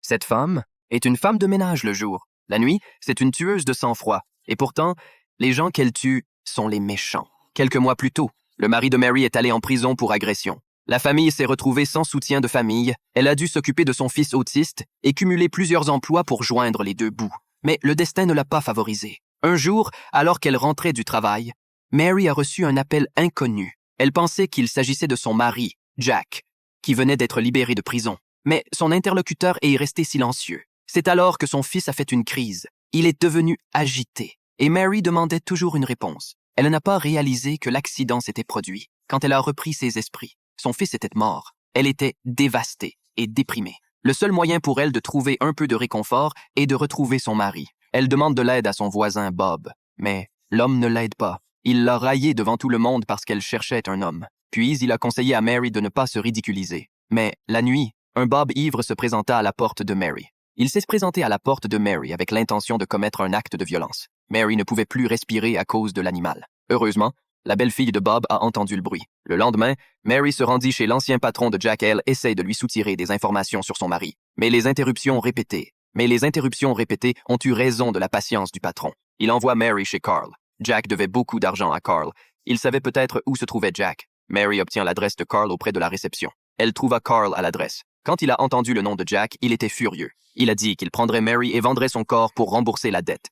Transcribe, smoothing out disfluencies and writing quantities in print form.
Cette femme est une femme de ménage le jour. La nuit, c'est une tueuse de sang-froid. Et pourtant, les gens qu'elle tue sont les méchants. Quelques mois plus tôt, le mari de Mary est allé en prison pour agression. La famille s'est retrouvée sans soutien de famille. Elle a dû s'occuper de son fils autiste et cumuler plusieurs emplois pour joindre les deux bouts. Mais le destin ne l'a pas favorisée. Un jour, alors qu'elle rentrait du travail, Mary a reçu un appel inconnu. Elle pensait qu'il s'agissait de son mari, Jack, qui venait d'être libéré de prison. Mais son interlocuteur est resté silencieux. C'est alors que son fils a fait une crise. Il est devenu agité. Et Mary demandait toujours une réponse. Elle n'a pas réalisé que l'accident s'était produit. Quand elle a repris ses esprits, son fils était mort. Elle était dévastée et déprimée. Le seul moyen pour elle de trouver un peu de réconfort est de retrouver son mari. Elle demande de l'aide à son voisin Bob. Mais l'homme ne l'aide pas. Il l'a raillée devant tout le monde parce qu'elle cherchait un homme. Puis il a conseillé à Mary de ne pas se ridiculiser. Mais la nuit, un Bob ivre se présenta à la porte de Mary. Il s'est présenté à la porte de Mary avec l'intention de commettre un acte de violence. Mary ne pouvait plus respirer à cause de l'animal. Heureusement, la belle-fille de Bob a entendu le bruit. Le lendemain, Mary se rendit chez l'ancien patron de Jack. Elle essaie de lui soutirer des informations sur son mari. Mais les interruptions répétées ont eu raison de la patience du patron. Il envoie Mary chez Carl. Jack devait beaucoup d'argent à Carl. Il savait peut-être où se trouvait Jack. Mary obtient l'adresse de Carl auprès de la réception. Elle trouva Carl à l'adresse. Quand il a entendu le nom de Jack, il était furieux. Il a dit qu'il prendrait Mary et vendrait son corps pour rembourser la dette.